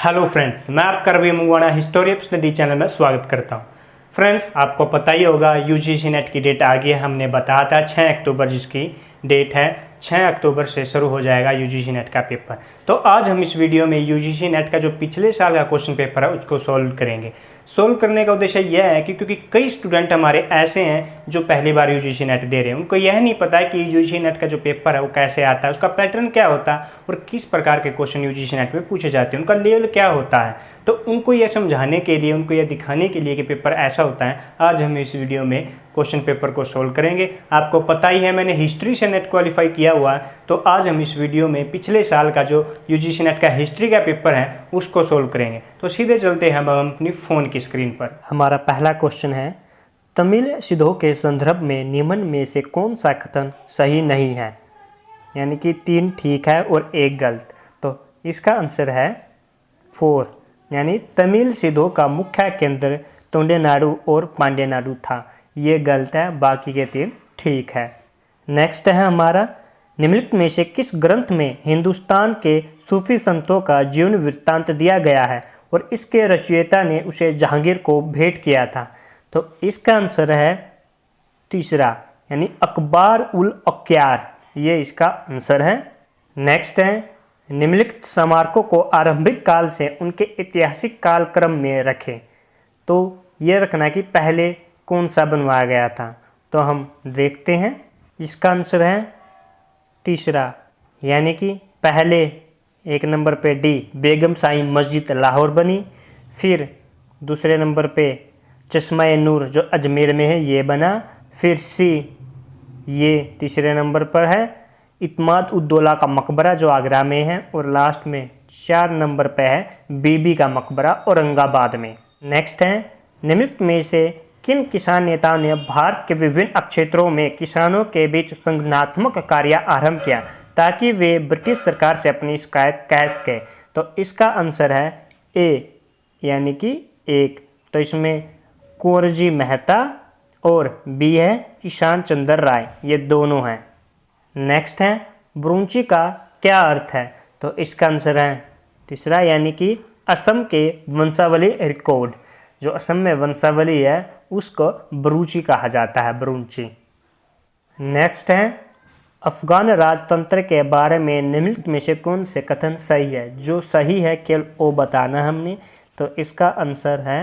Hello friends, मैं आपका रवि मंगवाना हिस्टोरी ऑफ स्टडी चैनल में स्वागत करता हूं। फ्रेंड्स, आपको पता ही होगा यूजीसी नेट की डेट आ गई है। हमने बताया था 6 अक्टूबर जिसकी डेट है, 6 अक्टूबर से शुरू हो जाएगा यूजीसी नेट का पेपर। तो आज हम इस वीडियो में यूजीसी नेट का जो पिछले साल का क्वेश्चन पेपर है उसको सॉल्व करेंगे। सोल्व करने का उद्देश्य यह है कि क्योंकि कई स्टूडेंट हमारे ऐसे हैं जो पहली बार यूजीसी नेट दे रहे हैं, उनको यह नहीं पता है कि यूजीसी नेट का जो पेपर है वो कैसे आता है, उसका पैटर्न क्या होता है और किस प्रकार के क्वेश्चन यूजीसी नेट में पूछे जाते हैं, उनका लेवल क्या होता है। तो उनको यह समझाने के लिए, उनको यह दिखाने के लिए कि पेपर ऐसा होता है, आज हम इस वीडियो में क्वेश्चन पेपर को सोल्व करेंगे। आपको पता ही है मैंने हिस्ट्री से नेट क्वालिफाई किया हुआ है, तो आज हम इस वीडियो में पिछले साल का जो यूजीसी नेट का हिस्ट्री का पेपर है उसको सोल्व करेंगे। तो सीधे चलते हैं हम अपनी फ़ोन की स्क्रीन पर। हमारा पहला क्वेश्चन है, तमिल सिद्धों के संदर्भ में निम्न में से कौन सा कथन सही नहीं है, यानी कि 3 ठीक है और 1 गलत। तो इसका आंसर है 4, यानी तमिल सिद्धों का मुख्य केंद्र तमिलनाडु और पांड्यनाडु था। ये गलत है, बाकी के 3 ठीक है। नेक्स्ट है हमारा, निम्नलिखित में से किस ग्रंथ में हिंदुस्तान के सूफी संतों का जीवन वृत्तांत दिया गया है और इसके रचयिता ने उसे जहांगीर को भेंट किया था। तो इसका आंसर है तीसरा, यानी अकबर उल अख्तियार, ये इसका आंसर है। नेक्स्ट है, निम्नलिखित स्मारकों को आरंभिक काल से उनके ऐतिहासिक कालक्रम में रखें। तो ये रखना कि पहले कौन सा बनवाया गया था। तो हम देखते हैं, इसका आंसर है तीसरा, यानी कि पहले 1 नंबर पे डी बेगम साई मस्जिद लाहौर बनी, फिर दूसरे नंबर पे चश्मा नूर जो अजमेर में है ये बना, फिर सी ये तीसरे नंबर पर है इत्माद उद्दौला का मकबरा जो आगरा में है, और लास्ट में 4 नंबर पे है बीबी का मकबरा औरंगाबाद में। नेक्स्ट है, निम्नलिखित में से किन किसान नेताओं ने भारत के विभिन्न क्षेत्रों में किसानों के बीच संगठनात्मक कार्य आरंभ किया ताकि वे ब्रिटिश सरकार से अपनी शिकायत कह सकें। तो इसका आंसर है ए, यानी कि 1। तो इसमें कुंवरजी मेहता और बी है किसान चंद्र राय, ये दोनों हैं। नेक्स्ट है, ब्रूंची का क्या अर्थ है। तो इसका आंसर है तीसरा, यानी कि असम के वंशावली रिकॉर्ड, जो असम में वंशावली है उसको ब्रूची कहा जाता है, ब्रूंची। नेक्स्ट है, अफगान राजतंत्र के बारे में निम्नलिखित में से कौन से कथन सही है। जो सही है केवल ओ बताना हमने। तो इसका आंसर है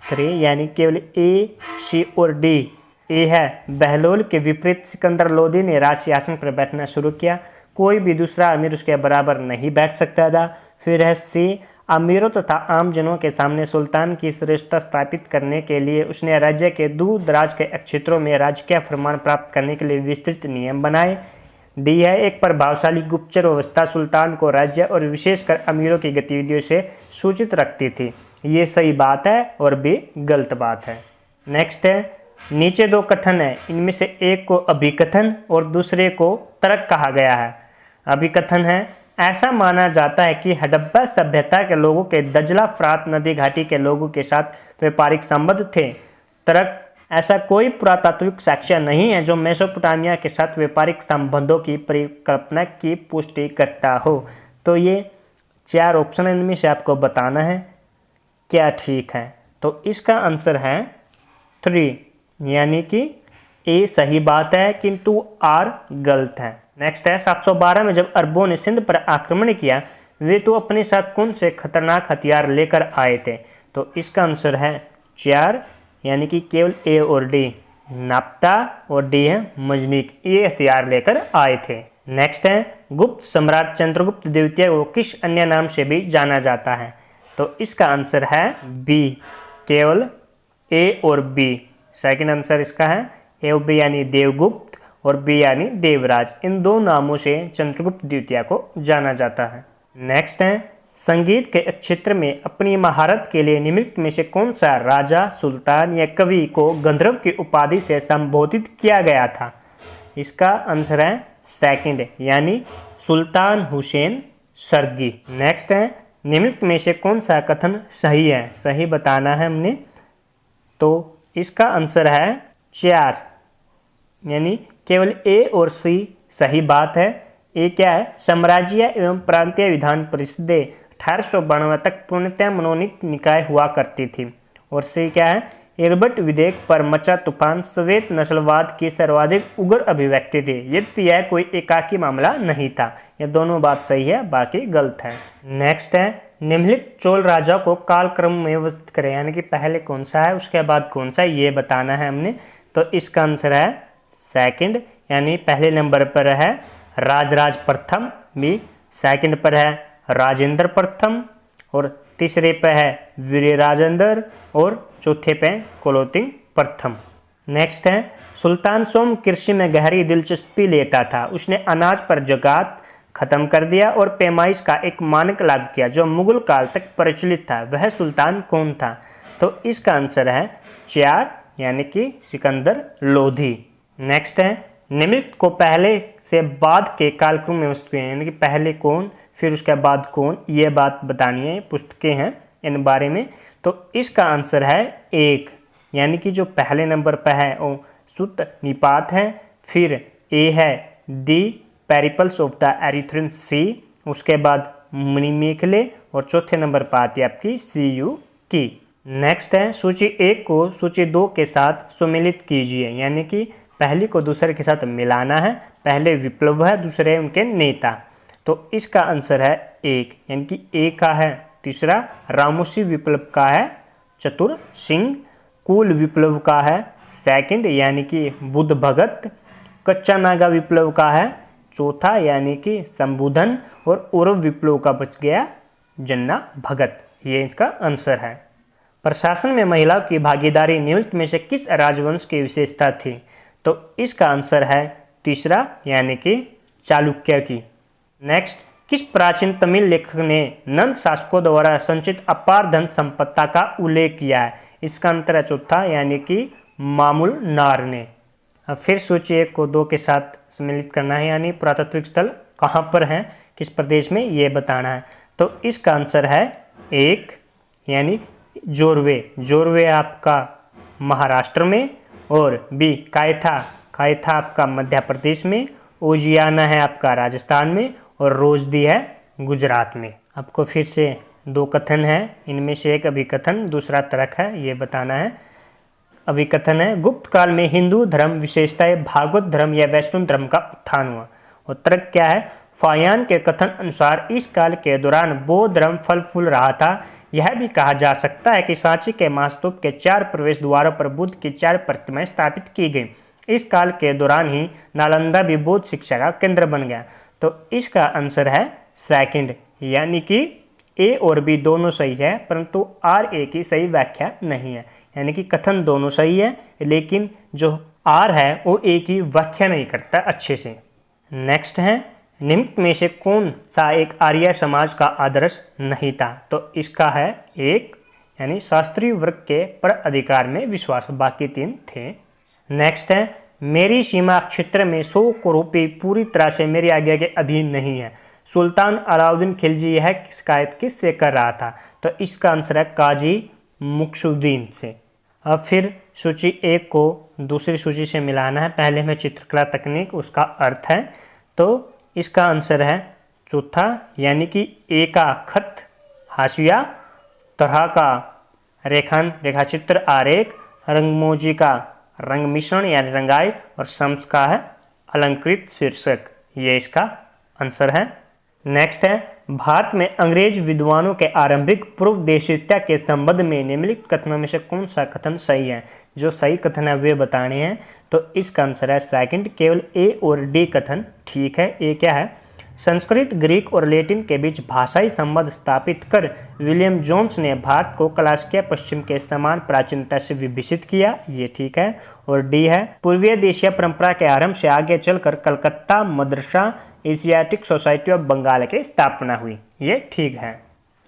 3, यानी केवल ए, सी और डी। ए है, बहलोल के विपरीत सिकंदर लोदी ने राज सिंहासन पर बैठना शुरू किया, कोई भी दूसरा अमीर उसके बराबर नहीं बैठ सकता था। फिर है सी, अमीरों तथा आम जनों के सामने सुल्तान की श्रेष्ठता स्थापित करने के लिए उसने राज्य के दूर दराज के क्षेत्रों में राजकीय फरमान प्राप्त करने के लिए विस्तृत नियम बनाए। डी है, एक प्रभावशाली गुप्तचर व्यवस्था सुल्तान को राज्य और विशेषकर अमीरों की गतिविधियों से सूचित रखती थी। ये सही बात है और बी गलत बात है। नेक्स्ट है, नीचे 2 कथन है, इनमें से एक को अभिकथन और दूसरे को तर्क कहा गया है। अभिकथन है, ऐसा माना जाता है कि हड़प्पा सभ्यता के लोगों के दजला फरात नदी घाटी के लोगों के साथ व्यापारिक संबंध थे। तर्क, ऐसा कोई पुरातात्विक साक्ष्य नहीं है जो मेसोपोटामिया के साथ व्यापारिक संबंधों की परिकल्पना की पुष्टि करता हो। तो ये 4 ऑप्शन इनमें से आपको बताना है क्या ठीक है। तो इसका आंसर है 3, यानी कि ए सही बात है किंतु आर गलत है। नेक्स्ट है, 712 में जब अरबों ने सिंध पर आक्रमण किया वे तो अपने साथ कौन से खतरनाक हथियार लेकर आए थे। तो इसका आंसर है 4, यानी कि केवल ए और डी, नाप्ता और डी है मजनीक, ये हथियार लेकर आए थे। नेक्स्ट है, गुप्त सम्राट चंद्रगुप्त द्वितीय को किस अन्य नाम से भी जाना जाता है। तो इसका आंसर है बी, केवल ए और बी। सेकंड आंसर इसका है ए और बी, यानी देवगुप्त और बी यानी देवराज। इन 2 नामों से चंद्रगुप्त द्वितीय को जाना जाता है। नेक्स्ट है, संगीत के क्षेत्र में अपनी महारत के लिए निम्नलिखित में से कौन सा राजा, सुल्तान या कवि को गंधर्व की उपाधि से संबोधित किया गया था। इसका आंसर है सेकंड, यानी सुल्तान हुसैन सरगी। नेक्स्ट है, निम्नलिखित में से कौन सा कथन सही है, सही बताना है हमने। तो इसका आंसर है 4, यानी केवल ए और सी सही बात है। ए क्या है, साम्राज्य एवं प्रांतीय विधान परिषदें 1892 तक पूर्णतः मनोनीत निकाय हुआ करती थी। और से क्या है, एल्बर्ट विधेयक पर मचा तूफान श्वेत नस्लवाद की सर्वाधिक उग्र अभिव्यक्ति थी, यद्यपि यह कोई एकाकी मामला नहीं था। ये दोनों बात सही है, बाकी गलत है। नेक्स्ट है, निम्नलिखित चोल राजा को कालक्रम में व्यवस्थित करें, यानी कि पहले कौन सा है उसके बाद कौन सा है ये बताना है हमने। तो इसका आंसर है सेकंड, यानी पहले नंबर पर है राजराज प्रथम, बी सेकंड पर है राजेंद्र प्रथम, और तीसरे पे है वीरराजेंद्र, और चौथे पे कुलोत्तुंग प्रथम। नेक्स्ट है, सुल्तान सोम कृषि में गहरी दिलचस्पी लेता था। उसने अनाज पर जकात खत्म कर दिया और पैमाइश का एक मानक लागू किया जो मुगल काल तक प्रचलित था। वह सुल्तान कौन था? तो इसका आंसर है 4, यानी कि सिकंदर लोधी। नेक्स्ट है, निम्नलिखित को पहले से बाद के कालक्रम में व्यवस्थित किया, यानी कि पहले कौन फिर उसके बाद कौन, ये बात बतानी है। पुस्तकें हैं इन बारे में। तो इसका आंसर है 1, यानी कि जो पहले नंबर पर है वो सुत निपात है, फिर ए है दी पेरिपल्स ऑफ द एरिथ्रियन सी, उसके बाद मणिमेखले, और चौथे नंबर पर आती है आपकी सीयू की। नेक्स्ट है, सूची 1 को सूची 2 के साथ सुमेलित कीजिए, यानी कि पहली को दूसरे के साथ मिलाना है। पहले विप्लव है, दूसरे उनके नेता। तो इसका आंसर है 1, यानी कि ए का है तीसरा, रामोसी विप्लव का है चतुर सिंह, कुल विप्लव का है सेकंड, यानी कि बुद्ध भगत, कच्चा नागा विप्लव का है चौथा, यानी कि संबोधन, और उर्व विप्लव का बच गया जन्ना भगत। ये इसका आंसर है। प्रशासन में महिलाओं की भागीदारी निम्नलिखित में से किस राजवंश की विशेषता थी? तो इसका आंसर है तीसरा, यानी कि चालुक्य की। नेक्स्ट, किस प्राचीन तमिल लेखक ने नंद शासकों द्वारा संचित अपार धन संपत्ति का उल्लेख किया है? इसका आंसर है चौथा, यानी कि मामूल नार ने। अब फिर सूची 1 को 2 के साथ सम्मिलित करना है, यानी पुरातात्विक स्थल कहाँ पर हैं, किस प्रदेश में, ये बताना है। तो इसका आंसर है 1, यानी जोरवे। जोरवे आपका महाराष्ट्र में, और बी कायथा, कायथा आपका मध्य प्रदेश में, ओजियाना है आपका राजस्थान में, और रोजदी है गुजरात में। आपको फिर से 2 कथन है, इनमें से एक अभिकथन दूसरा तर्क है, ये बताना है। अभिकथन है, गुप्त काल में हिंदू धर्म विशेषताएं भागवत धर्म या वैष्णव धर्म का उत्थान हुआ। और तर्क क्या है? फायान के कथन अनुसार इस काल के दौरान बौद्ध धर्म फल फूल रहा था। यह भी कहा जा सकता है कि सांची के महास्तूप के 4 प्रवेश द्वारों पर बुद्ध की 4 प्रतिमाएं स्थापित की गई। इस काल के दौरान ही नालंदा भी बौद्ध शिक्षा का केंद्र बन गया। तो इसका आंसर है सेकंड, यानी कि ए और बी दोनों सही है, परंतु आर ए की सही व्याख्या नहीं है। यानी कि कथन दोनों सही है, लेकिन जो आर है वो ए की व्याख्या नहीं करता अच्छे से। नेक्स्ट है, निम्नलिखित में से कौन सा एक आर्य समाज का आदर्श नहीं था? तो इसका है 1, यानी शास्त्रीय वर्ग के पर अधिकार में विश्वास, बाकी 3 थे। नेक्स्ट है, मेरी सीमा क्षेत्र में 100 रुपये पूरी तरह से मेरी आज्ञा के अधीन नहीं है। सुल्तान अलाउद्दीन खिलजी यह शिकायत किससे कर रहा था? तो इसका आंसर है काजी मुक्सुद्दीन से। अब फिर सूची 1 को दूसरी सूची से मिलाना है। पहले में चित्रकला तकनीक, उसका अर्थ है। तो इसका आंसर है चौथा, यानी कि ए का खत, हाशिया, तरह का रेखाचित्र आरेख, रंगमोजी का रंग मिश्रण यानी रंगाई, और शम्स का है अलंकृत शीर्षक। ये इसका आंसर है। नेक्स्ट है, भारत में अंग्रेज विद्वानों के आरंभिक पूर्व देशीयता के संबंध में निम्नलिखित कथनों में से कौन सा कथन सही है? जो सही कथन है वे बताने हैं। तो इसका आंसर है सेकंड, केवल ए और डी कथन ठीक है। ए क्या है? संस्कृत, ग्रीक और लैटिन के बीच भाषाई संबंध स्थापित कर विलियम जोन्स ने भारत को क्लासिक पश्चिम के समान प्राचीनता से विभूषित किया, ये ठीक है। और डी है, पूर्वीय देशीय परंपरा के आरंभ से आगे चलकर कलकत्ता मद्रासा एशियाटिक सोसाइटी ऑफ बंगाल की स्थापना हुई, ये ठीक है।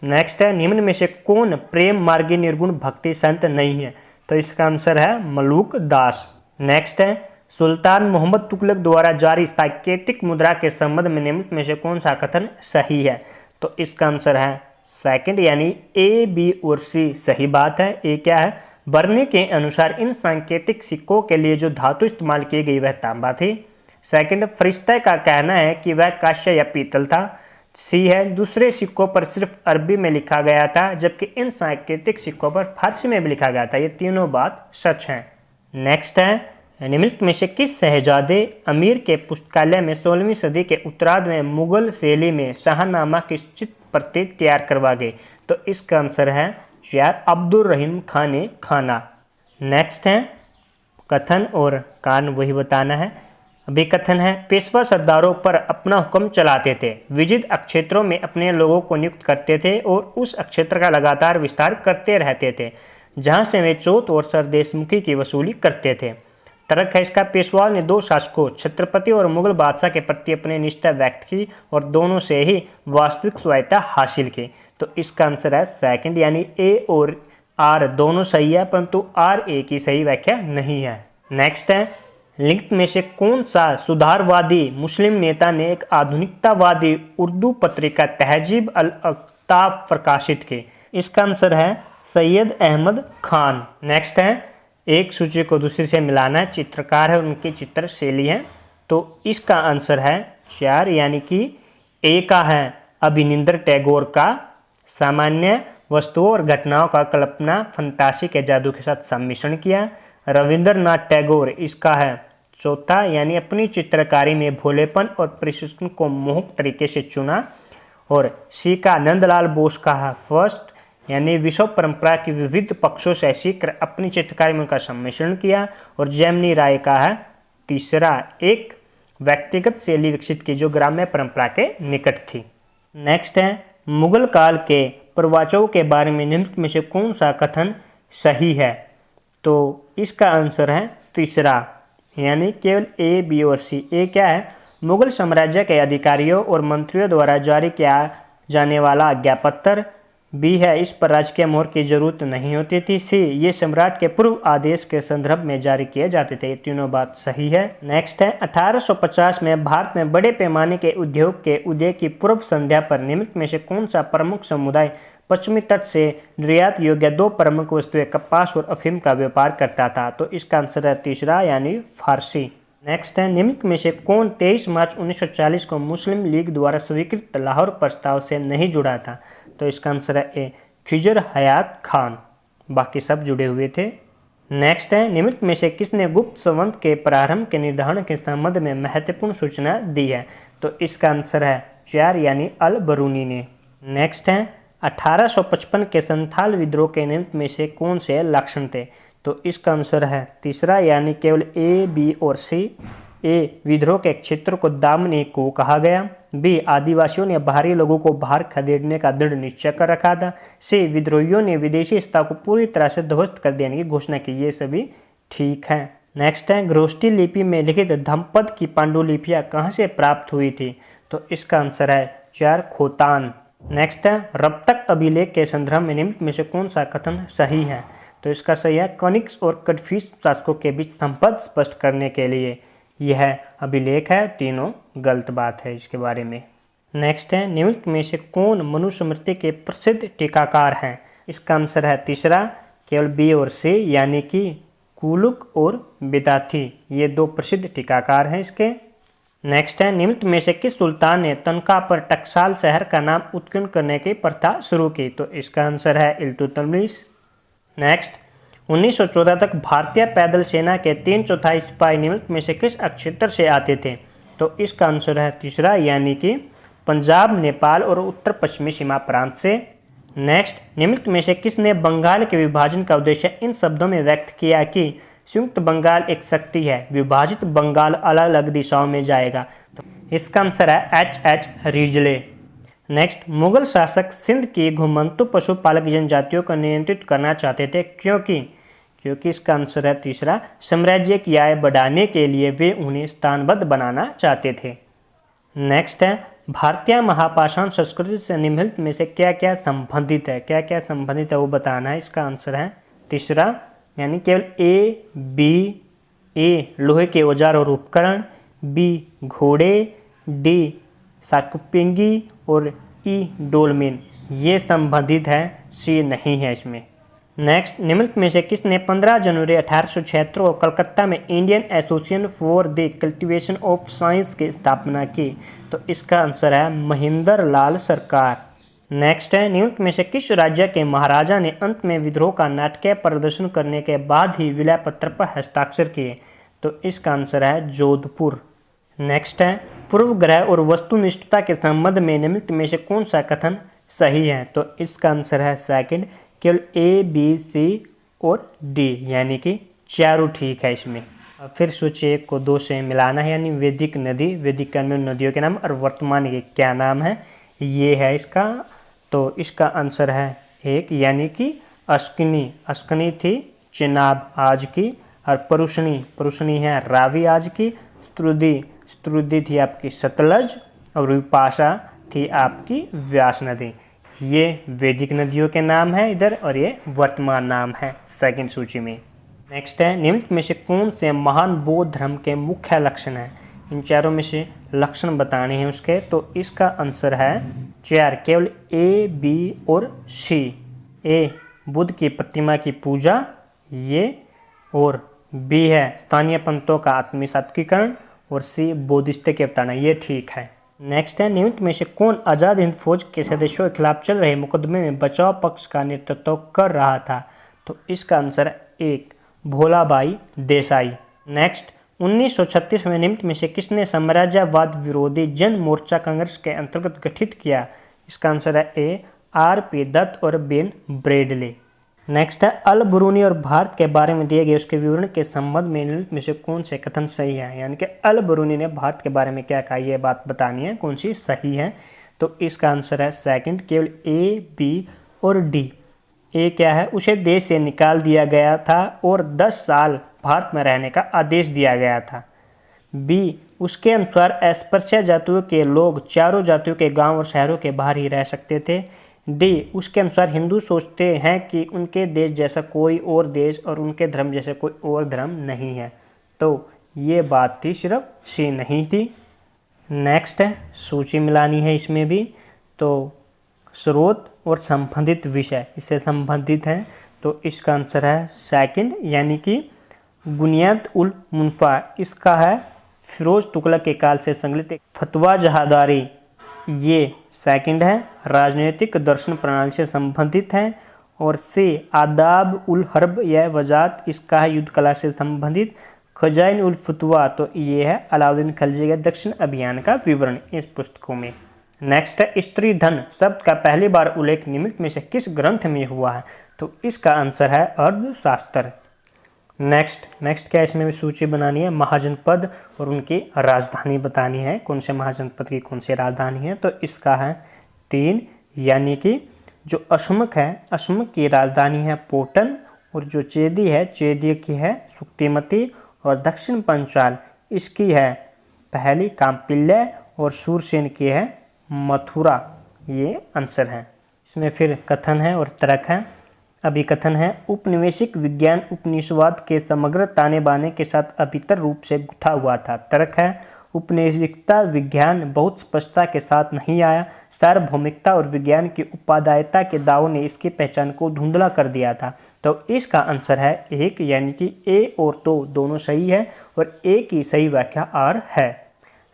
नेक्स्ट है, निम्न में से कौन प्रेम मार्गी निर्गुण भक्ति संत नहीं है? तो इसका आंसर है मलूक दास। नेक्स्ट है, सुल्तान मोहम्मद तुगलक द्वारा जारी सांकेतिक मुद्रा के संबंध में निम्नलिखित में से कौन सा कथन सही है? तो इसका आंसर है सेकंड, यानी ए, बी और सी सही बात है। ए क्या है? बर्नी के अनुसार इन सांकेतिक सिक्कों के लिए जो धातु इस्तेमाल की गई वह तांबा थी। सेकंड, फरिश्ते का कहना है कि वह कांस्य या पीतल था। सी है, दूसरे सिक्कों पर सिर्फ अरबी में लिखा गया था जबकि इन सांकेतिक सिक्कों पर फारसी में भी लिखा गया था। ये तीनों बात सच हैं। नेक्स्ट है, निम्नलिखित में से किस शहजादे अमीर के पुस्तकालय में 16वीं सदी के उत्तरार्ध में मुगल शैली में शाहनामा की चित्र प्रतीक तैयार करवा गए? तो इसका आंसर है यार अब्दुल रहीम खान खाना। नेक्स्ट है, कथन और कारण वही बताना है। अभी कथन है, पेशवा सरदारों पर अपना हुक्म चलाते थे, विविध अक्षेत्रों में अपने लोगों को नियुक्त करते थे और उस अक्षेत्र का लगातार विस्तार करते रहते थे जहां से वे चौथ और सरदेशमुखी की वसूली करते थे। तर्क है इसका, पेशवा ने दो शासकों छत्रपति और मुगल बादशाह के प्रति अपनी निष्ठा व्यक्त की और दोनों से ही वास्तविक स्वायत्तता हासिल की। तो इसका आंसर है सेकंड, यानी ए और आर दोनों सही है, परंतु आर ए की सही व्याख्या नहीं है। नेक्स्ट है, लिंक में से कौन सा सुधारवादी मुस्लिम नेता ने एक आधुनिकतावादी उर्दू पत्रिका तहजीब अल अफ्ताब प्रकाशित की? इसका आंसर है सैयद अहमद खान। नेक्स्ट है, एक सूची को दूसरी से मिलाना है, चित्रकार है उनकी चित्र शैली है, तो इसका आंसर है 4, यानी कि ए का है अभिनिंद्र टैगोर का सामान्य वस्तुओं और घटनाओं का कल्पना फंतासी के जादू के साथ सम्मिश्रण किया। रविंद्रनाथ टैगोर इसका है चौथा, यानी अपनी चित्रकारी में भोलेपन और प्रशिक्षण को मोहक तरीके से चुना। और सी का नंदलाल बोस का है फर्स्ट, यानी विश्व परंपरा की विविध पक्षों से सीखकर अपनी चित्रकारी में उनका सम्मिश्रण किया। और जेमिनी राय का है तीसरा, एक व्यक्तिगत शैली विकसित की जो ग्राम्य परंपरा के निकट थी। नेक्स्ट है, मुगल काल के प्रवचनों के बारे में निम्नलिखित में से कौन सा कथन सही है? तो इसका आंसर है तीसरा, यानी केवल ए, बी और सी। ए क्या है, मुगल साम्राज्य के अधिकारियों और मंत्रियों द्वारा जारी किया जाने वाला आज्ञापत्र। बी है, इस पर राजकीय मोहर की जरूरत नहीं होती थी। सी, ये सम्राट के पूर्व आदेश के संदर्भ में जारी किए जाते थे। ये तीनों बात सही है। नेक्स्ट है, 1850 में भारत में बड़े पैमाने के उद्योग के उदय की पूर्व संध्या पर निम्नलिखित में से कौन सा प्रमुख समुदाय पश्चिमी तट से निर्यात योग्य दो प्रमुख वस्तुएं कपास और अफीम का व्यापार करता था? तो इसका आंसर है तीसरा, यानी फारसी। नेक्स्ट है, निम्नलिखित में से कौन 23 मार्च 1940 को मुस्लिम लीग द्वारा स्वीकृत लाहौर प्रस्ताव से नहीं जुड़ा था? तो इसका आंसर है ए, खिजर हयात खान। बाकी सब जुड़े हुए थे। नेक्स्ट है, निम्नलिखित में से किसने गुप्त संवत के प्रारंभ के निर्धारण के संबंध में महत्वपूर्ण सूचना दी है? तो इसका आंसर है 4, यानी अल बरूनी ने। नेक्स्ट है, 1855 के संथाल विद्रोह के निम्नलिखित में से कौन से लक्षण थे? तो इसका आंसर है तीसरा, यानी केवल ए, बी और सी। ए, विद्रोह के क्षेत्र को दामनी को कहा गया। बी, आदिवासियों ने बाहरी लोगों को बाहर खदेड़ने का दृढ़ निश्चय कर रखा था। सी, विद्रोहियों ने विदेशी सत्ता को पूरी तरह से ध्वस्त कर देने की घोषणा की। ये सभी ठीक है। नेक्स्ट है, गृहस्थी लिपि में लिखित धम्मपद की पांडुलिपियां कहाँ से प्राप्त हुई थी? तो इसका आंसर है 4, खोतान। नेक्स्ट है, रप्तक अभिलेख के संदर्भ में निम्नलिखित में से कौन सा कथन सही है? तो इसका सही है, कनिक्स और कड़फिश शासकों के बीच संबंध स्पष्ट करने के लिए यह अभिलेख है। तीनों गलत बात है इसके बारे में। नेक्स्ट है, निम्नलिखित में से कौन मनुस्मृति के प्रसिद्ध टीकाकार हैं? इसका आंसर है तीसरा, केवल बी और सी, यानी कि कुलुक और बिदाथी। ये दो प्रसिद्ध टीकाकार हैं इसके। नेक्स्ट है, निम्नलिखित में से किस सुल्तान ने तनख्वाह पर टकसाल शहर का नाम उत्कीर्ण करने की प्रथा शुरू की? तो इसका आंसर है इल्तुतमिश। नेक्स्ट, 1914 तक भारतीय पैदल सेना के 3/4 सिपाही निम्नलिखित में से किस क्षेत्र से आते थे? तो इसका आंसर है तीसरा, यानी कि पंजाब, नेपाल और उत्तर पश्चिमी सीमा प्रांत से। नेक्स्ट, निम्नलिखित में से किसने बंगाल के विभाजन का उद्देश्य इन शब्दों में व्यक्त किया कि संयुक्त बंगाल एक शक्ति है, विभाजित बंगाल अलग अलग दिशाओं में जाएगा? तो इसका आंसर है H. रिजले। नेक्स्ट, मुगल शासक सिंध की घुमंतु पशुपालक जनजातियों को नियंत्रित करना चाहते थे क्योंकि इसका आंसर है तीसरा, साम्राज्य की आय बढ़ाने के लिए वे उन्हें स्थानबद्ध बनाना चाहते थे। नेक्स्ट है, भारतीय महापाषाण संस्कृति से निम्नलिखित में से क्या क्या संबंधित है? क्या क्या संबंधित है वो बताना है। इसका आंसर है तीसरा, यानी केवल ए, बी। ए, लोहे के औजार और उपकरण। बी, घोड़े। डी, साकुपिंगी और ई, डोलमेन। ये संबंधित है। सी नहीं है इसमें। नेक्स्ट, निम्नलिखित में से किसने 15 जनवरी 1876 को कलकत्ता में Indian association for the cultivation of science की स्थापना की? तो इसका आंसर है महेंद्र लाल सरकार। नेक्स्ट है, निम्नलिखित में से किस राज्य के महाराजा ने अंत में विद्रोह का नाटकीय प्रदर्शन करने के बाद ही विलय पत्र पर हस्ताक्षर किए? तो इसका आंसर है जोधपुर। नेक्स्ट है, पूर्व ग्रह और वस्तुनिष्ठता के संबंध में निम्नलिखित में से कौन सा कथन सही है? तो इसका आंसर है सेकंड, केवल ए, बी, सी और डी, यानी कि चारों ठीक है इसमें। फिर सूची 1 को 2 से मिलाना है, यानी वैदिक नदी, वैदिक काल में नदियों के नाम और वर्तमान के क्या नाम है, ये है इसका। तो इसका आंसर है 1, यानी कि अस्कनी, अस्कनी थी चिनाब आज की, और परुषणी है रावी आज की, स्तुति थी आपकी सतलज, और विपाशा थी आपकी व्यास नदी। ये वैदिक नदियों के नाम है इधर, और ये वर्तमान नाम है सेकंड सूची में। नेक्स्ट है, निम्नलिखित में से कौन से महान बौद्ध धर्म के मुख्य लक्षण हैं? इन चारों में से लक्षण बताने हैं उसके। तो इसका आंसर है 4, केवल ए, बी और सी। ए, बुद्ध की प्रतिमा की पूजा, ये, और बी है स्थानीय पंथों का आत्मसात्विकरण, और सी बौद्धिस्ट के अवतारणा, ये ठीक है। नेक्स्ट है, निम्नलिखित में से कौन आज़ाद हिंद फौज के सदस्यों के खिलाफ चल रहे मुकदमे में बचाव पक्ष का नेतृत्व कर रहा था? तो इसका आंसर 1, भोलाबाई देसाई। नेक्स्ट, 1936 में निम्नलिखित में से किसने साम्राज्यवाद विरोधी जन मोर्चा कांग्रेस के अंतर्गत गठित किया? इसका आंसर है ए, आर.पी. दत्त और बेन ब्रेडले। नेक्स्ट है, अल बरूनी और भारत के बारे में दिए गए उसके विवरण के संबंध में निम्नलिखित में से कौन से कथन सही है? यानी कि अल बरूनी ने भारत के बारे में क्या कहा, ये बात बतानी है, कौन सी सही है। तो इसका आंसर है सेकंड, केवल ए, बी और डी। ए क्या है, उसे देश से निकाल दिया गया था और 10 साल भारत में रहने का आदेश दिया गया था। बी, उसके अनुसार अस्पृश्य जातियों के लोग चारों जातियों के गांव और शहरों के बाहर ही रह सकते थे। डी, उसके अनुसार हिंदू सोचते हैं कि उनके देश जैसा कोई और देश और उनके धर्म जैसा कोई और धर्म नहीं है। तो ये बात थी, सिर्फ सी नहीं थी। नेक्स्ट है, सूची मिलानी है इसमें भी। तो स्रोत और संबंधित विषय इससे संबंधित हैं। तो इसका आंसर है सेकंड, यानी कि बुनियाद उल मुनफा। इसका है फिरोज तुगलक के काल से संकलित फतवा जहादारी, ये सेकंड है। राजनीतिक दर्शन प्रणाली से संबंधित है। और सी, आदाब उल हर्ब या वजात, इसका है युद्ध कला से संबंधित। खजाइन उल फतवा, तो ये है अलाउद्दीन खिलजी के दक्षिण अभियान का विवरण इस पुस्तकों में। नेक्स्ट है, स्त्री धन शब्द का पहली बार उल्लेख निम्नलिखित में से किस ग्रंथ में हुआ है? तो इसका आंसर है अर्थशास्त्र। नेक्स्ट क्या इसमें भी सूची बनानी है, महाजनपद और उनकी राजधानी बतानी है, कौन से महाजनपद की कौन सी राजधानी है। तो इसका है 3, यानी कि जो अशमक है, अशमक की राजधानी है पोटन, और जो चेदी है, चेदी की है सुक्तिमती, और दक्षिण पंचाल इसकी है पहली काम्पिल्य, और सूरसेन की है मथुरा। ये आंसर है। इसमें फिर कथन है और तर्क है। अभी कथन है, उपनिवेशिक विज्ञान उपनिवेशवाद के समग्र ताने बाने के साथ अभितर रूप से गुथा हुआ था। तर्क है, उपनिवेशिकता विज्ञान बहुत स्पष्टता के साथ नहीं आया। सार्वभौमिकता और विज्ञान की उपादायता के दावों ने इसकी पहचान को धुंधला कर दिया था। तो इसका आंसर है 1, यानी कि ए और 2 दोनों सही है, और ए की सही व्याख्या आर है।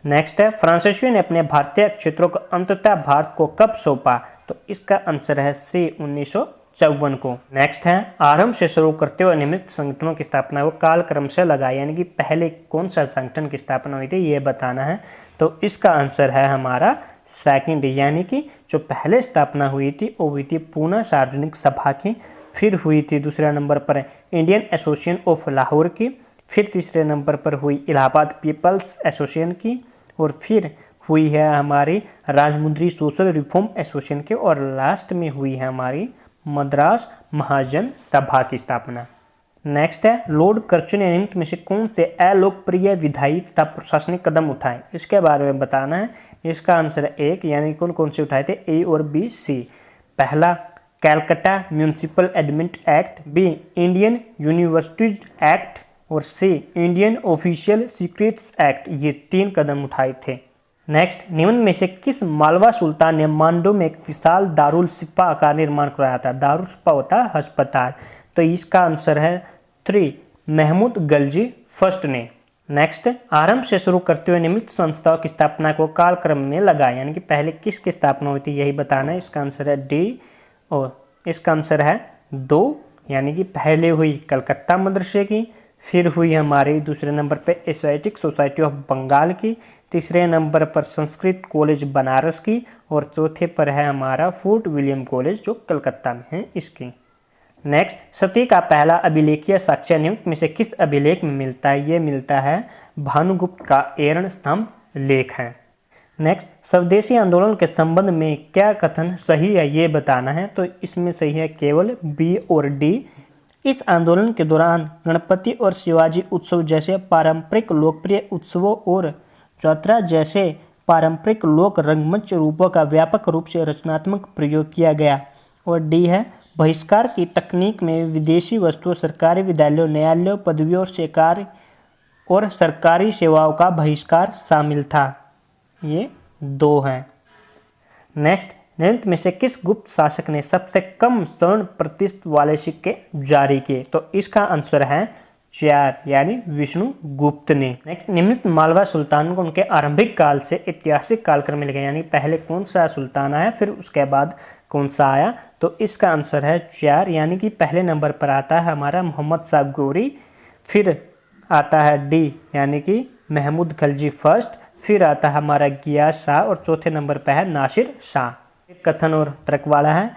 नेक्स्ट है, फ्रांसीसियों ने अपने भारतीय क्षेत्रों को अंततः भारत को कब सौंपा? तो इसका आंसर है सी, 1954 को। नेक्स्ट है, आरंभ से शुरू करते हुए निम्नलिखित संगठनों की स्थापना को कालक्रम से लगाए, यानी कि पहले कौन सा संगठन की स्थापना हुई थी ये बताना है। तो इसका आंसर है हमारा सेकंड, यानी कि जो पहले स्थापना हुई थी वो हुई थी पूना सार्वजनिक सभा की, फिर हुई थी दूसरे नंबर पर इंडियन एसोसिएशन ऑफ लाहौर की, फिर तीसरे नंबर पर हुई इलाहाबाद पीपल्स एसोसिएशन की, और फिर हुई है हमारी राजमुंद्री सोशल रिफॉर्म एसोसिएशन की, और लास्ट में हुई है हमारी मद्रास महाजन सभा की स्थापना। नेक्स्ट है, लॉर्ड कर्जन ने निम्नलिखित में से कौन से अलोकप्रिय विधायी तथा प्रशासनिक कदम उठाए? इसके बारे में बताना है। इसका आंसर है 1, यानी कौन कौन से उठाए थे, ए और बी, सी। पहला, Calcutta Municipal Admit Act, B Indian Universities Act, और C Indian Official secrets Act. ये 3 कदम उठाए थे। नेक्स्ट, निम्न में से किस मालवा सुल्तान ने मांडू में एक विशाल दारुल शिफा का निर्माण कराया था? दारुल शिफा होता है अस्पताल। तो इसका आंसर है 3, महमूद गलजी फर्स्ट ने। नेक्स्ट, आरंभ से शुरू करते हुए निम्नलिखित संस्थाओं की स्थापना को कालक्रम में लगाए, यानी कि पहले किसकी स्थापना हुई थी यही बताना है। इसका आंसर है डी और इसका आंसर है 2, यानी कि पहले हुई कलकत्ता मदरसे की, फिर हुई हमारी दूसरे नंबर पे एशियाटिक सोसाइटी ऑफ बंगाल की, तीसरे नंबर पर संस्कृत कॉलेज बनारस की और चौथे पर है हमारा फोर्ट विलियम कॉलेज जो कलकत्ता में है इसकी। नेक्स्ट, सती का पहला अभिलेखीय साक्ष्य निम्न में से किस अभिलेख में मिलता है? ये मिलता है भानुगुप्त का एरण स्तंभ लेख है। नेक्स्ट, स्वदेशी आंदोलन के संबंध में क्या कथन सही है ये बताना है। तो इसमें सही है केवल बी और डी। इस आंदोलन के दौरान गणपति और शिवाजी उत्सव जैसे पारंपरिक लोकप्रिय उत्सवों और यात्रा जैसे पारंपरिक लोक रंगमंच रूपों का व्यापक रूप से रचनात्मक प्रयोग किया गया। और डी है बहिष्कार की तकनीक में विदेशी वस्तुओं, सरकारी विद्यालयों, न्यायालयों, पदवियों और सरकारी सेवाओं का बहिष्कार शामिल था। ये 2 हैं। नेक्स्ट, निम्नलिखित में से किस गुप्त शासक ने सबसे कम स्वर्ण प्रतिशत वाले सिक्के जारी किए? तो इसका आंसर है 4, यानी विष्णुगुप्त ने। नेक्स्ट, निम्नलिखित मालवा सुल्तान को उनके आरंभिक काल से ऐतिहासिक कालक्रम में लिखा, यानी पहले कौन सा सुल्तान आया फिर उसके बाद कौन सा आया। तो इसका आंसर है 4, यानी कि पहले नंबर पर आता है हमारा मोहम्मद शाह गोरी, फिर आता है डी यानी कि महमूद खलजी फर्स्ट, फिर आता है हमारा गियास शाह और चौथे नंबर पर है नासिर शाह। कथन और तर्क वाला है।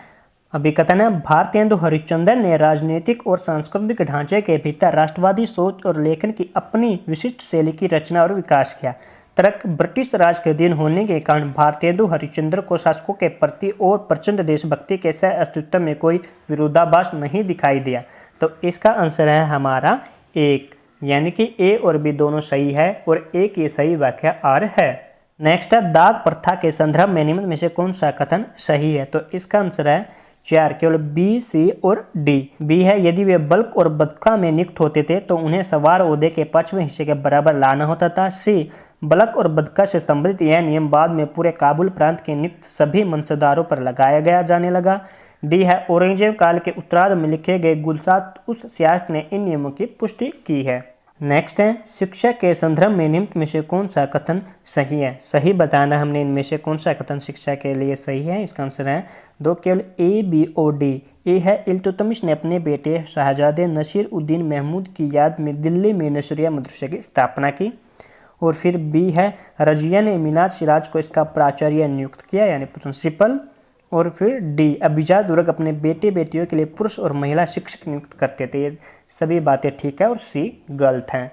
अभी कथन है, भारतेंदु हरिश्चंद्र ने राजनीतिक और सांस्कृतिक ढांचे के भीतर राष्ट्रवादी सोच और लेखन की अपनी विशिष्ट शैली की रचना और विकास किया। तर्क, ब्रिटिश राज के अधीन होने के कारण भारतेंदु हरिश्चंद्र को शासकों के प्रति और प्रचंड देशभक्ति के सह अस्तित्व में कोई विरोधाभास नहीं दिखाई दिया। तो इसका आंसर है हमारा 1, यानी कि ए और बी दोनों सही है और ए की सही व्याख्या आर है। नेक्स्ट है, दाग प्रथा के संदर्भ में निम्न में से कौन सा कथन सही है? तो इसका आंसर है 4, केवल बी, सी और डी। बी है, यदि वे बल्क और बदका में नियुक्त होते थे तो उन्हें सवार ओहदे के 5वें हिस्से के बराबर लाना होता था। सी, बल्क और बदका से संबंधित यह नियम बाद में पूरे काबुल प्रांत के नियुक्त सभी मनसबदारों पर लगाया जाने लगा। डी है, औरंगजेब काल के उत्तरार्ध में लिखे गए गुलसात उस शासक ने इन नियमों की पुष्टि की है। नेक्स्ट है, शिक्षा के संदर्भ में निम्न में से कौन सा कथन सही है? सही बताना हमने इनमें से कौन सा कथन शिक्षा के लिए सही है। इसका आंसर है 2, केवल ए, बी और डी। ए है, इल्तुतमिश ने अपने बेटे शाहजादे नसीर उद्दीन महमूद की याद में दिल्ली में नशरिया मदरसे की स्थापना की। और फिर बी है, रजिया ने मिनाज सिराज को इसका प्राचार्य नियुक्त किया, यानी प्रिंसिपल। और फिर डी, अभिजात वर्ग अपने बेटे बेटियों के लिए पुरुष और महिला शिक्षक नियुक्त करते थे। ये सभी बातें ठीक है और सी गलत हैं।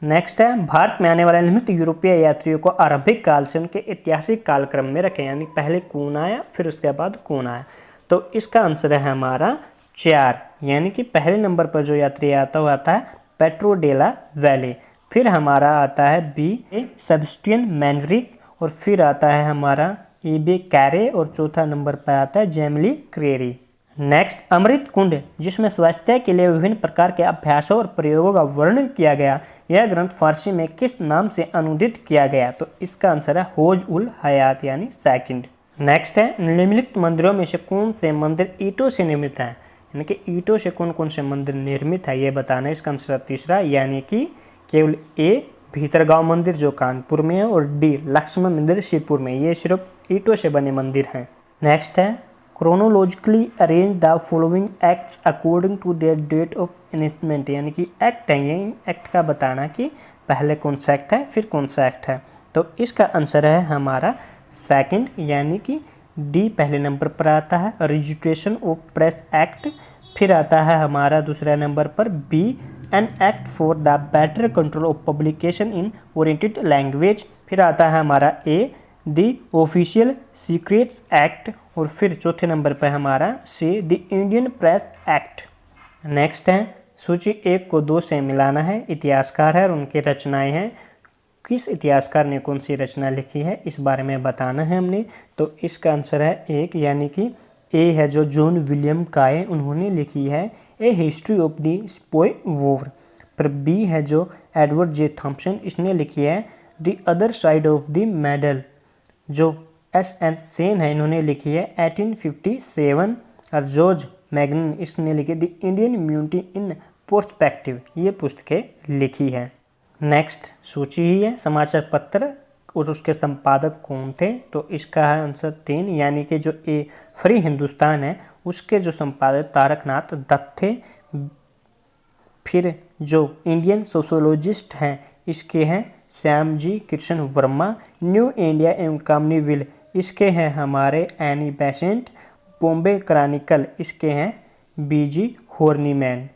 नेक्स्ट है, भारत में आने वाले निम्नलिखित यूरोपीय यात्रियों को आरंभिक काल से उनके ऐतिहासिक कालक्रम में रखें, यानी पहले कौन आया फिर उसके बाद कौन आया। तो इसका आंसर है हमारा 4, यानी कि पहले नंबर पर जो यात्री आता हुआ आता है पेट्रो डेला वैले, फिर हमारा आता है बी, सेबेस्टियन मैनरिक, और फिर आता है हमारा ईबे कैरे, और चौथा नंबर पर आता है जेमली क्रेरी। नेक्स्ट, अमृत कुंड, जिसमें स्वास्थ्य के लिए विभिन्न प्रकार के अभ्यासों और प्रयोगों का वर्णन किया गया, यह ग्रंथ फारसी में किस नाम से अनुदित किया गया? तो इसका आंसर है हौज उल हयात, यानी सेकंड। नेक्स्ट है, निम्नलिखित मंदिरों में से कौन से मंदिर ईंटों से निर्मित हैं? यानी कि ईंटों से कौन कौन से मंदिर निर्मित है ये बताना है। इसका आंसर है तीसरा, यानी कि केवल ए, भीतरगांव मंदिर जो कानपुर में है, और डी, लक्ष्मण मंदिर शिवपुर में। ये सिर्फ ईंटों से बने मंदिर हैं। नेक्स्ट है, chronologically arrange the following acts according to their date of enactment, यानी कि एक्ट है, ये एक्ट का बताना कि पहले कौन सा एक्ट है फिर कौन सा एक्ट है। तो इसका आंसर है हमारा सेकंड, यानी कि डी पहले नंबर पर आता है, रजिस्ट्रेशन ऑफ प्रेस एक्ट। फिर आता है हमारा दूसरा नंबर पर B, an act for the better control of publication in oriented language. फिर आता है हमारा A, the official secrets act, और फिर चौथे नंबर पर हमारा C, the Indian press act. Next है, सूची 1 को 2 से मिलाना है। इतिहासकार है और उनकी रचनाएं हैं। किस इतिहासकार ने कौन सी रचना लिखी है इस बारे में बताना है हमने। तो इसका आंसर है 1, यानी कि ए है जो जॉन विलियम काय, उन्होंने लिखी है ए हिस्ट्री ऑफ द स्पोय वॉर। पर बी है जो एडवर्ड जे थॉम्पसन, इसने लिखी है the other side of the medal. जो S.N. सेन है इन्होंने लिखी है 1857 और जॉर्ज मैगन इसने लिखी the Indian immunity in perspective, ये पुस्तकें लिखी है। नेक्स्ट सूची ही है समाचार पत्र और उसके संपादक कौन थे, तो इसका है आंसर 3, यानी कि जो ए फ्री हिंदुस्तान है उसके जो संपादक तारकनाथ दत्त थे। फिर जो इंडियन सोशोलॉजिस्ट हैं इसके हैं श्यामजी कृष्ण वर्मा। न्यू इंडिया एवं कम्युनिविल इसके हैं हमारे एनी बेसेंट। बॉम्बे क्रॉनिकल इसके हैं बीजी हॉर्नीमैन।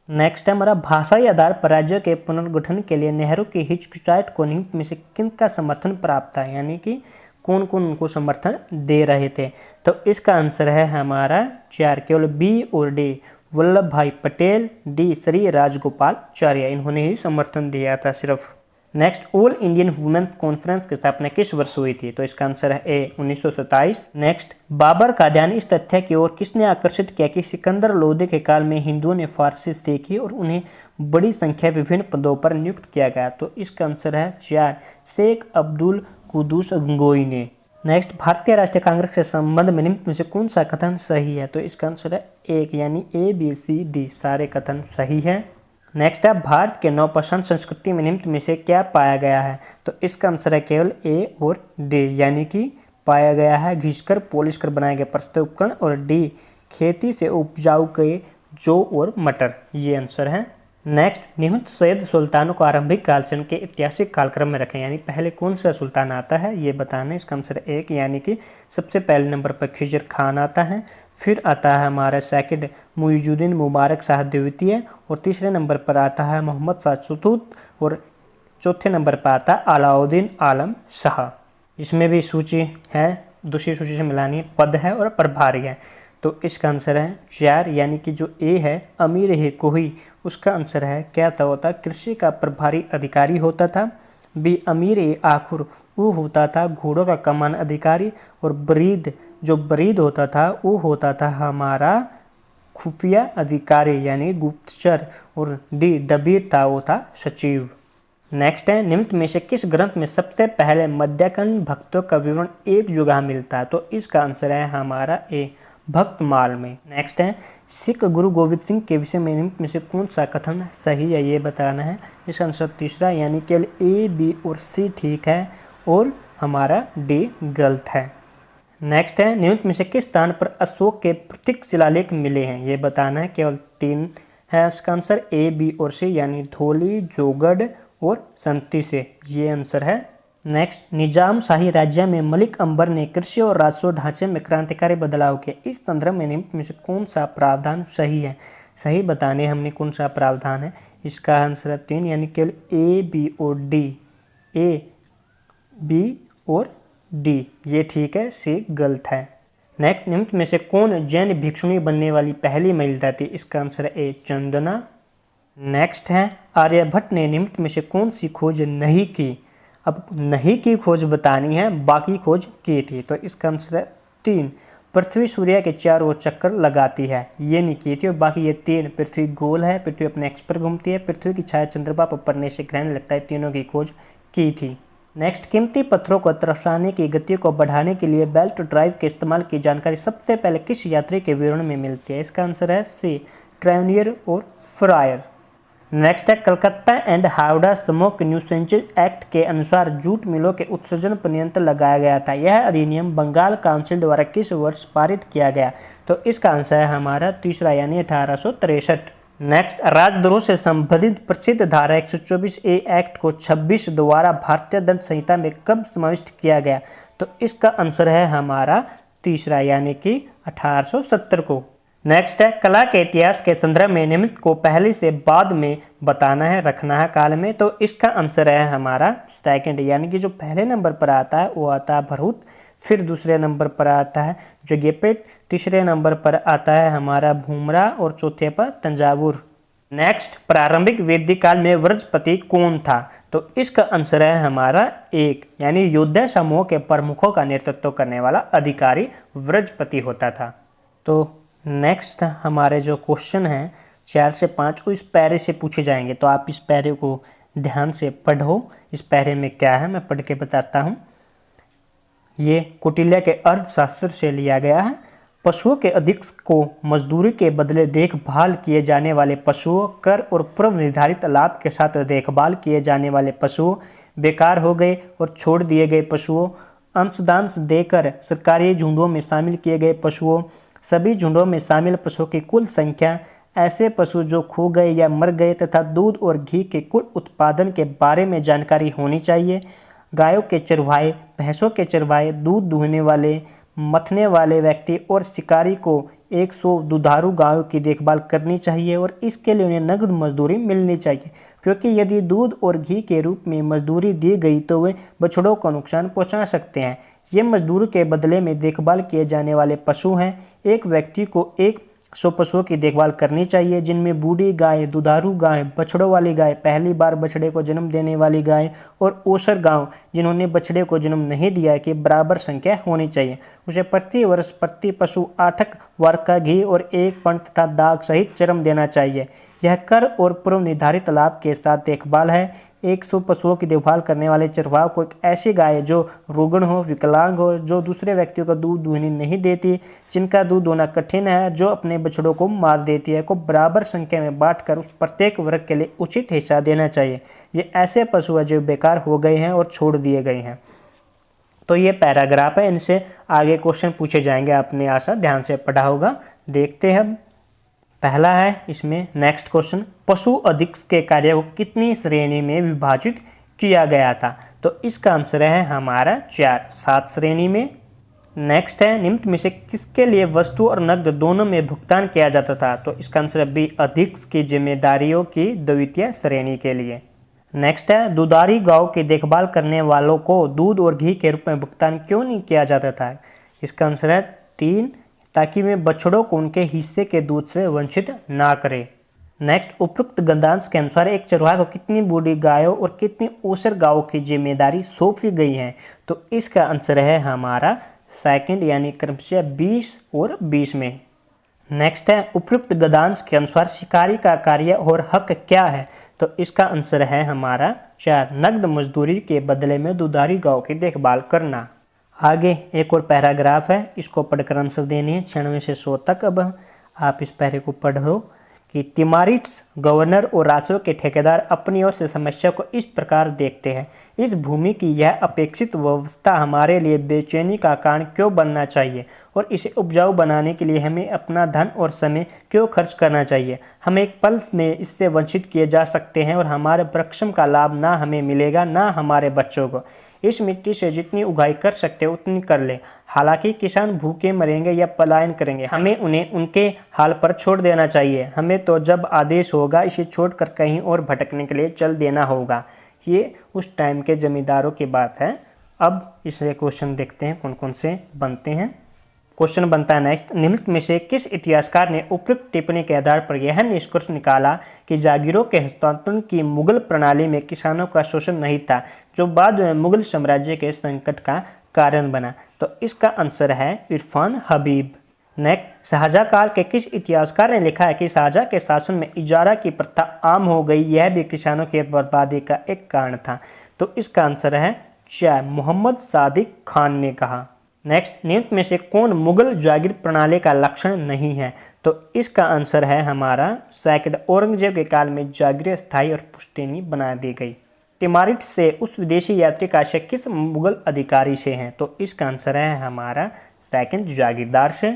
नेक्स्ट है हमारा भाषाई आधार पर राज्यों के पुनर्गठन के लिए नेहरू की हिचकिचाहट को निमित्त में से किनका समर्थन प्राप्त था, यानी कि कौन कौन उनको समर्थन दे रहे थे, तो इसका आंसर है हमारा 4, केवल बी और डी वल्लभ भाई पटेल, डी श्री राजगोपालाचार्य, इन्होंने ही समर्थन दिया था सिर्फ। Next All Indian Women's Conference की स्थापना किस वर्ष हुई थी, तो इसका आंसर है ए 1927। नेक्स्ट बाबर का ध्यान इस तथ्य की ओर किसने आकर्षित किया कि सिकंदर लोधी के काल में हिंदुओं ने फारसी सीखी और उन्हें बड़ी संख्या विभिन्न पदों पर नियुक्त किया गया, तो इसका आंसर है 4, शेख अब्दुल कुदूस गंगोई ने। नेक्स्ट भारतीय राष्ट्रीय कांग्रेस के संबंध में निम्न में से कौन सा कथन सही है, तो इसका आंसर है 1, यानी ए बी सी डी सारे कथन सही है। नेक्स्ट है भारत के नवपाषाण संस्कृति में निम्न में से क्या पाया गया है, तो इसका आंसर है केवल ए और डी, यानी कि पाया गया है घिसकर पॉलिश कर बनाए गए प्रस्तुत उपकरण, और डी खेती से उपजाऊ के जौ और मटर, ये आंसर है। नेक्स्ट निम्न सैयद सुल्तानों को आरंभिक काल से उनके ऐतिहासिक कालक्रम में रखें, यानी पहले कौन सा सुल्तान आता है ये बताना है। इसका आंसर 1, यानी कि सबसे पहले नंबर पर खिजर खान आता है, फिर आता है हमारा सेकंड मुइजुद्दीन मुबारक शाह द्वितीय, और तीसरे नंबर पर आता है मोहम्मद शाह चतुर्थ, और चौथे नंबर पर आता है अलाउद्दीन आलम शाह। इसमें भी सूची है, दूसरी सूची से मिलानी है, पद है और प्रभारी है, तो इसका आंसर है 4, यानी कि जो ए है अमीर है कोही, उसका आंसर है क्या था होता, कृषि का प्रभारी अधिकारी होता था। बी अमीर ए आखुर वो होता था घोड़ों का कमान अधिकारी, और ब्रीद जो ब्रीद होता था वो होता था हमारा खुफिया अधिकारी यानी गुप्तचर, और डी दबीर था वो था सचिव। नेक्स्ट है निम्न में से किस ग्रंथ में सबसे पहले मध्याकन भक्तों का विवरण एक जगह मिलता है, तो इसका आंसर है हमारा ए भक्तमाल में। नेक्स्ट है सिख गुरु गोविंद सिंह के विषय में निम्न में से कौन सा कथन सही है ये बताना है। इसका आंसर तीसरा, यानी केवल ए बी और सी ठीक है और हमारा डी गलत है। नेक्स्ट है निम्न में से किस स्थान पर अशोक के प्रतीक शिलालेख मिले हैं ये बताना है, केवल 3 है इसका आंसर ए बी और सी, यानी धौली, जोगढ़ और संती से, ये आंसर है। नेक्स्ट निजाम शाही राज्य में मलिक अंबर ने कृषि और राजस्व ढांचे में क्रांतिकारी बदलाव किया, इस संदर्भ में निम्न में से कौन सा प्रावधान सही है, सही बताने हमने कौन सा प्रावधान है। इसका आंसर है 3, यानी केवल ए बी और डी, ए बी और डी ये ठीक है, सी गलत है। नेक्स्ट निम्न में से कौन जैन भिक्षुणी बनने वाली पहली महिला थी, इसका आंसर है ए चंदना। नेक्स्ट है आर्यभट्ट ने निम्न में से कौन सी खोज नहीं की, अब नहीं की खोज बतानी है, बाकी खोज की थी, तो इसका आंसर है 3, पृथ्वी सूर्य के चारों ओर चक्कर लगाती है, ये नहीं की थी, और बाकी ये 3 पृथ्वी गोल है, पृथ्वी अपने एक्स पर घूमती है, पृथ्वी की छाया चंद्रमा पर पड़ने से ग्रहण लगता है, तीनों की खोज की थी। नेक्स्ट कीमती पत्थरों को तरसाने की गति को बढ़ाने के लिए बेल्ट ड्राइव के इस्तेमाल की जानकारी सबसे पहले किस यात्री के विवरण में मिलती है, इसका आंसर है सी ट्रेवनियर और फ्रायर। नेक्स्ट है Calcutta and Howrah smoke nuisances act के अनुसार जूट मिलों के उत्सर्जन पर नियंत्रण लगाया गया था, यह अधिनियम बंगाल काउंसिल द्वारा किस वर्ष पारित किया गया, तो इसका आंसर है हमारा तीसरा, यानी 1863। नेक्स्ट राजद्रोह से संबंधित प्रसिद्ध धारा 124A एक्ट को 26 द्वारा भारतीय दंड संहिता में कब समाविष्ट किया गया, तो इसका आंसर है हमारा तीसरा, यानी कि 1870 को। नेक्स्ट है कला के इतिहास के संदर्भ में निम्न को पहले से बाद में बताना है, रखना है काल में, तो इसका आंसर है हमारा सेकंड, यानी कि जो पहले नंबर पर आता है वो आता है भरूच, फिर दूसरे नंबर पर आता है जगेपेट, तीसरे नंबर पर आता है हमारा भूमरा और चौथे पर तंजावुर। नेक्स्ट प्रारंभिक वैदिक काल में व्रजपति कौन था, तो इसका आंसर है हमारा 1, यानी योद्धा समूह के प्रमुखों का नेतृत्व करने वाला अधिकारी व्रजपति होता था। तो नेक्स्ट हमारे जो क्वेश्चन हैं 4 से 5 वो इस पैरे से पूछे जाएंगे, तो आप इस पैरे को ध्यान से पढ़ो, इस पैरे में क्या है मैं पढ़ के बताता हूँ। ये कौटिल्य के अर्थशास्त्र से लिया गया है। पशुओं के अधिक को मजदूरी के बदले देखभाल किए जाने वाले पशुओं, कर और पूर्व निर्धारित लाभ के साथ देखभाल किए जाने वाले पशुओं, बेकार हो गए और छोड़ दिए गए पशुओं, अंशदान देकर सरकारी झुंडों में शामिल किए गए पशुओं, सभी झुंडों में शामिल पशुओं की कुल संख्या, ऐसे पशु जो खो गए या मर गए तथा दूध और घी के कुल उत्पादन के बारे में जानकारी होनी चाहिए। गायों के चरवाहे, भैंसों के चरवाहे, दूध दूहने वाले, मथने वाले व्यक्ति और शिकारी को 100 दुधारू गायों की देखभाल करनी चाहिए और इसके लिए उन्हें नगद मजदूरी मिलनी चाहिए, क्योंकि यदि दूध और घी के रूप में मजदूरी दी गई तो वे बछड़ों को नुकसान पहुंचा सकते हैं। ये मजदूर के बदले में देखभाल किए जाने वाले पशु हैं। एक व्यक्ति को 100 पशुओं की देखभाल करनी चाहिए, जिनमें बूढ़ी गाय, दुधारू गाय, बछड़ों वाली गाय, पहली बार बछड़े को जन्म देने वाली गाय और ओसर गांव जिन्होंने बछड़े को जन्म नहीं दिया है की बराबर संख्या होनी चाहिए। उसे प्रति वर्ष प्रति पशु 8 वर्ग का घी और 1 पण तथा दाग सहित चर्म देना चाहिए। यह कर और पूर्व निर्धारित लाभ के साथ देखभाल है। 100 पशुओं की देखभाल करने वाले चरवाह को एक ऐसी गाय जो रुग्ण हो, विकलांग हो, जो दूसरे व्यक्तियों का दूध दूहने नहीं देती, जिनका दूध दोना कठिन है, जो अपने बछड़ों को मार देती है, को बराबर संख्या में बांटकर उस प्रत्येक वर्ग के लिए उचित हिस्सा देना चाहिए। ये ऐसे पशु हैं जो बेकार हो गए हैं और छोड़ दिए गए हैं। तो ये पैराग्राफ है, इनसे आगे क्वेश्चन पूछे जाएंगे, आपने आशा ध्यान से पढ़ा होगा। देखते हैं अब पहला है इसमें नेक्स्ट क्वेश्चन, पशु अधिक्ष के कार्य को कितनी श्रेणी में विभाजित किया गया था? तो इसका आंसर है हमारा 7 श्रेणी में। नेक्स्ट है, निम्न में से किसके लिए वस्तु और नकद दोनों में भुगतान किया जाता था? तो इसका आंसर है बी, अधिक्ष की जिम्मेदारियों की द्वितीय श्रेणी के लिए। नेक्स्ट है, दुधारी गायों की देखभाल करने वालों को दूध और घी के रूप में भुगतान क्यों नहीं किया जाता था? इसका आंसर है 3, ताकि वे बछड़ों को उनके हिस्से के दूध से वंचित ना करें। नेक्स्ट, उपयुक्त गद्यांश के अनुसार एक चरवाहे को कितनी बूढ़ी गायों और कितनी ओसर गायों की जिम्मेदारी सौंपी गई है? तो इसका आंसर है हमारा सेकंड, यानी क्रमशः 20 और 20 में। नेक्स्ट है, उपयुक्त गद्यांश के अनुसार शिकारी का कार्य और हक क्या है? तो इसका आंसर है हमारा 4, नगद मजदूरी के बदले में दुधारी गायों की देखभाल करना। आगे एक और पैराग्राफ है, इसको पढ़कर आंसर देने हैं 96 से 100 तक। अब आप इस पैरे को पढ़ो कि तिमारिट्स गवर्नर और राजस्व के ठेकेदार अपनी ओर से समस्या को इस प्रकार देखते हैं, इस भूमि की यह अपेक्षित व्यवस्था हमारे लिए बेचैनी का कारण क्यों बनना चाहिए और इसे उपजाऊ बनाने के लिए हमें अपना धन और समय क्यों खर्च करना चाहिए? हम एक पल में इससे वंचित किए जा सकते हैं और हमारे परिश्रम का लाभ ना हमें मिलेगा ना हमारे बच्चों को। इस मिट्टी से जितनी उगाई कर सकते हो उतनी कर ले। हालांकि किसान भूखे मरेंगे या पलायन करेंगे, हमें उन्हें उनके हाल पर छोड़ देना चाहिए। हमें तो जब आदेश होगा इसे छोड़कर कहीं और भटकने के लिए चल देना होगा। ये उस टाइम के जमींदारों की बात है। अब इसे क्वेश्चन देखते हैं कौन कौन से बनते हैं। क्वेश्चन बनता है नेक्स्ट, निम्न में से किस इतिहासकार ने उपयुक्त टिप्पणी के आधार पर यह निष्कर्ष निकाला कि जागीरों के हस्तांतरण की मुगल प्रणाली में किसानों का शोषण नहीं था, जो बाद में मुगल साम्राज्य के संकट का कारण बना? तो इसका आंसर है इरफान हबीब। नेक्स्ट, शाहजहां काल के किस इतिहासकार ने लिखा है कि शाहजहां के शासन में इजारा की प्रथा आम हो गई, यह भी किसानों की बर्बादी का एक कारण था? तो इसका आंसर है मोहम्मद सादिक खान ने कहा। नेक्स्ट, निम्न में से कौन मुगल जागीर प्रणाली का लक्षण नहीं है? तो इसका आंसर है हमारा सेकंड, औरंगजेब के काल में जागीर स्थायी और पुश्तैनी बना दी गई। तिमारिट से उस विदेशी यात्री का आशय किस मुगल अधिकारी से है? तो इसका आंसर है हमारा सेकंड, जागीरदार से।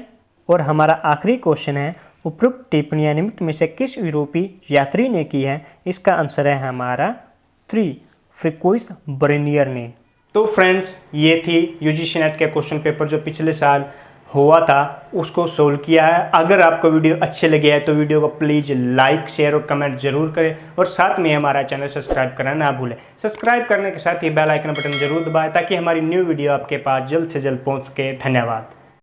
और हमारा आखिरी क्वेश्चन है, उपयुक्त टिप्पणियां निम्न में से किस यूरोपीय यात्री ने की है? इसका आंसर है हमारा 3, फ्रिकोइस बर्नियर ने। तो फ्रेंड्स, ये थी यूजीसी नेट के क्वेश्चन पेपर जो पिछले साल हुआ था, उसको सोल्व किया है। अगर आपको वीडियो अच्छे लगे हैं तो वीडियो को प्लीज़ लाइक, शेयर और कमेंट जरूर करें और साथ में हमारा चैनल सब्सक्राइब करना ना भूलें। सब्सक्राइब करने के साथ ही बेल आइकन बटन जरूर दबाएं ताकि हमारी न्यू वीडियो आपके पास जल्द से जल्द पहुंच सके। धन्यवाद।